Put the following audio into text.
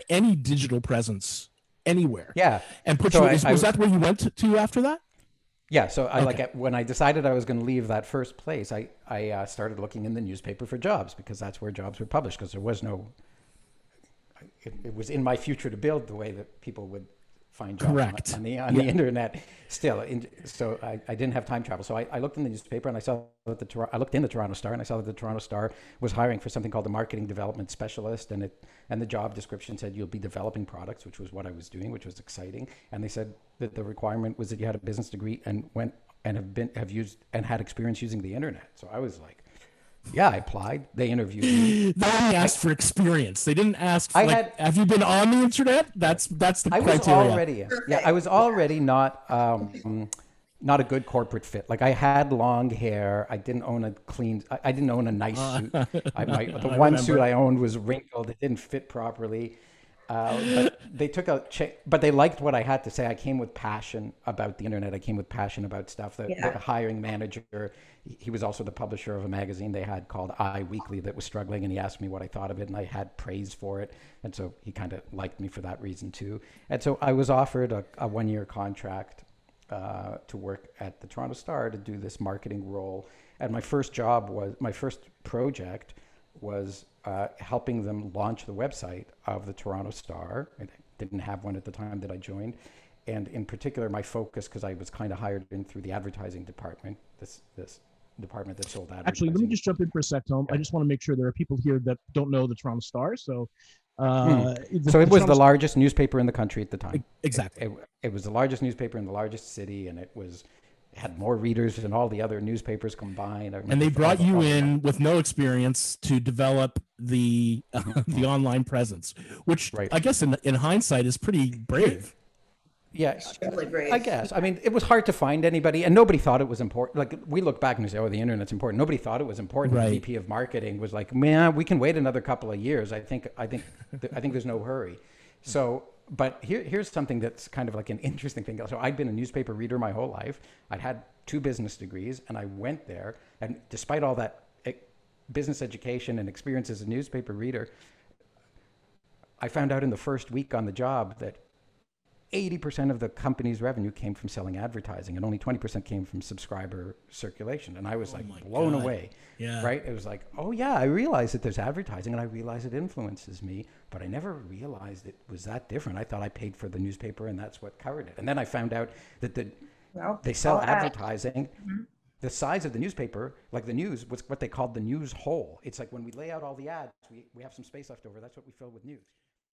any digital presence anywhere. Yeah. And put So you, I was that where you went to after that? yeah. So I Okay. when I decided I was going to leave that first place, I started looking in the newspaper for jobs because that's where jobs were published because there was no, it was in my future to build the way that people would find jobs Correct. on the Yeah. internet still. So I didn't have time travel. So I looked in the newspaper and I saw that I looked in the Toronto Star and I saw that the Toronto Star was hiring for something called the marketing development specialist, and the job description said you'll be developing products, which was what I was doing, which was exciting. And they said that the requirement was that you had a business degree and went and have used and had experience using the internet. So I was like, yeah, I applied. They interviewed me. They only asked for experience. They didn't ask for I like, had have you been on the internet? That's the I was criteria. already, yeah, I Perfect. was already not a good corporate fit. Like I had long hair. I didn't own a clean, I didn't own a nice suit. The I one suit remember. I owned was wrinkled. It didn't fit properly. But they took a check, but they liked what I had to say. I came with passion about the internet. I came with passion about stuff. The Yeah. hiring manager, he was also the publisher of a magazine they had called I Weekly that was struggling, and he asked me what I thought of it, and I had praise for it, and so he kind of liked me for that reason too. And so I was offered a 1 year contract to work at the Toronto Star to do this marketing role, and my first project was helping them launch the website of the Toronto Star. I didn't have one at the time that I joined. And in particular, my focus, because I was kind of hired in through the advertising department, this department that sold Actually, let me advertising. just jump in for a sec, Tom. I Yeah. just want to make sure there are people here that don't know the Toronto Star. So, Mm. the, So the it was Toronto the largest newspaper in the country at the time. exactly. It was the largest newspaper in the largest city, and it had more readers than all the other newspapers combined. I And remember they brought you all the in with no experience to develop the the online presence, which right. I guess in hindsight is pretty brave. Yeah, Extremely I brave. guess. I mean, it was hard to find anybody, and nobody thought it was important. Like we look back and we say, "Oh, the internet's important." Nobody thought it was important. The Right. VP of marketing was like, "Man, we can wait another couple of years. I think there's no hurry." So, but here's something that's kind of like an interesting thing. So, I'd been a newspaper reader my whole life. I'd had 2 business degrees, and I went there, and despite all that business education and experience as a newspaper reader, I found out in the first week on the job that 80% of the company's revenue came from selling advertising and only 20% came from subscriber circulation. And I was like my blown God. away, Yeah. right? It was like, oh yeah, I realize that there's advertising and I realize it influences me, but I never realized it was that different. I thought I paid for the newspaper and that's what covered it. And then I found out that Well, they sell I'll add. advertising. The size of the newspaper, like the news, was what they called the news hole. It's like when we lay out all the ads, we have some space left over. That's what we fill with news.